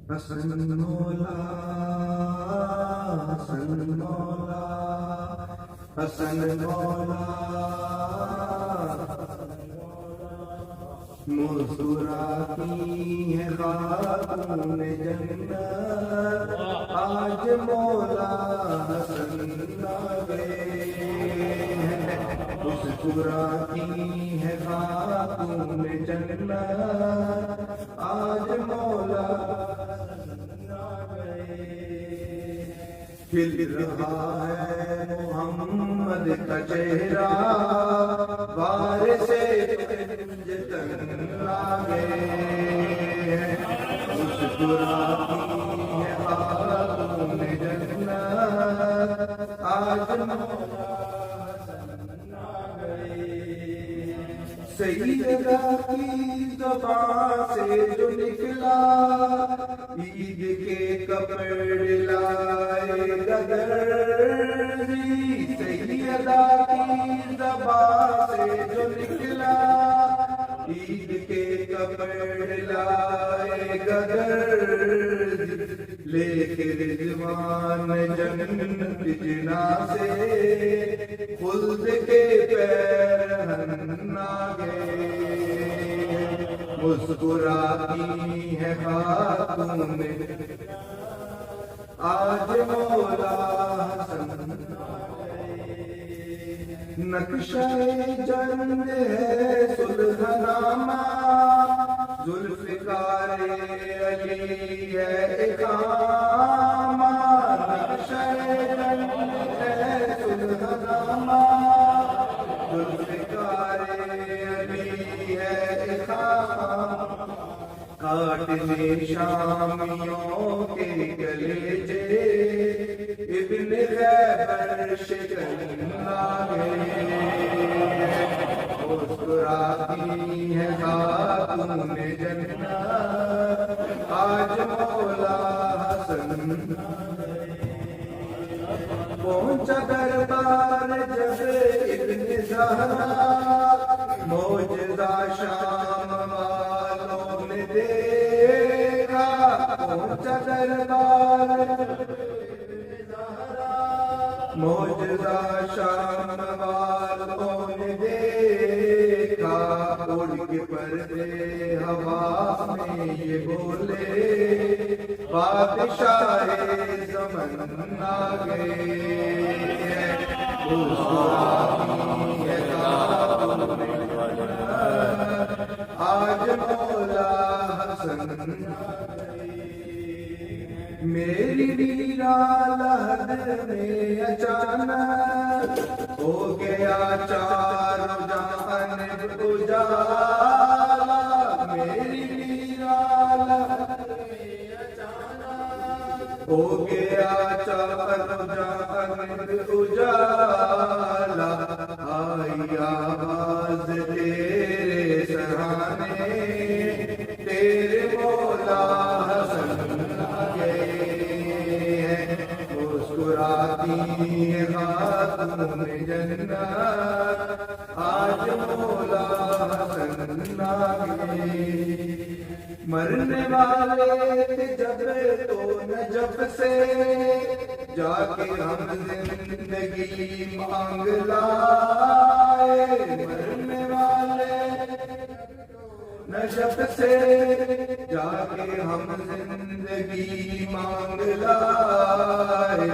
हसन मौला हसन मौला हसन मौला मुस्कुराती है खातून जन्नत आज मौला हसन आ गए। मुस्कुराती है खातून जन्नत आज मौला खिल रहा है मोहम्मद का चेहरा बार से लागे। मुस्कुराती है खातून जन्नत आज मौला सईदा की ज़बान से जो निकला ईद के कपड़े लाएगा दर्जी। सईदा की ज़बान से जो निकला ईद के कपड़े लाएगा दर्जी। लेके रिज़वान जन्नत जिना से खुल्द के पैरहन आ गए। मुस्कुराती है खातून आज मौला हसन नक्शे जंग है सुल्हनामा जुल्फ़िकारे अली है इकामा। नक्शे जंग है सुल्हनामा जुल्फ़िकारे अली है इकामा। काटने शामियों के गलेजे इब्न खैबर शिकन लागे। मुस्कुराती है खातून जन्नत आज मौला हसन। पहुंचा दरबार जब इब्न ज़हरा मौजज़ा शाम वालों ने देखा। पहुंचा दरबार मौजज़ा शाम वालों ने देखा। उड़ के पर्दे हवा में ये बोले बादशाहे ज़मन आ गए। आज मौला हसन मेरी वीरा लहर में अचानक हो गया चारों जानिब उजाला। मेरी वीरा लहर में अचानक हो गया चारों जानिब उजाला। आई आवाज तेरे सराने तेरे मौला हसन मुस्कुराती है खातून जन्नत आज मौला हसन आ गए। मरने वाले थे जब तो नजफ से जाके हम जिंदगी मांग लाए। मरने वाले नजफ से जाके हम जिंदगी मांग लाए।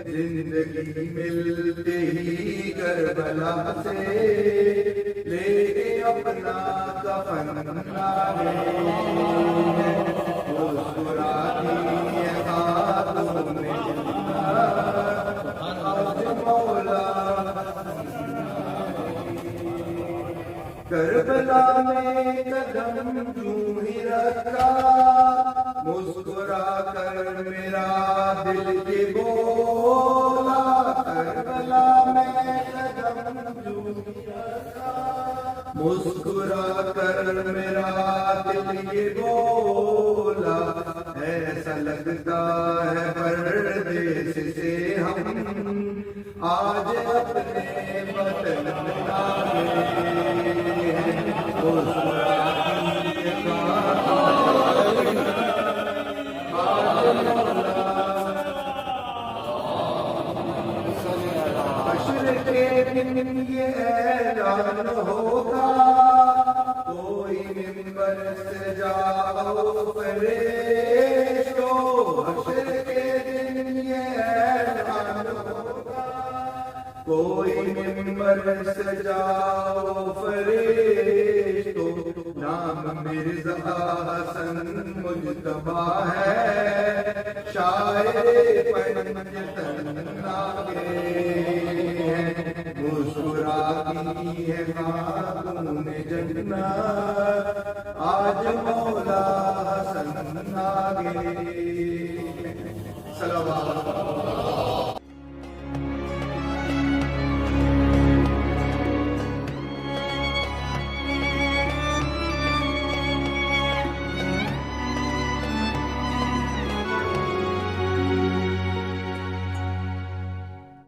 जिंदगी मिलते ही करबला से लेके अपना कफन लाए। मुस्कुराती है खातून जन्नत आज मौला। करबला में कदम यूं ही रखा मुस्कुरा कर मेरा दिल ये बोला। करबला में कदम यूं ही रखा मुस्कुरा कर मेरा दिल ये बोला। ऐसा लगता है परदेस से हम आज अपने वतन आ गए। मुस्कुराती है सजाओ फरिश्तो, नाम मिर्ज़ा हसन मुज्तबा है, शायरे पंजतन्ना के हैं, मुस्कुराती है खातून जन्नत, आज मौला हसन आ गए। सलावत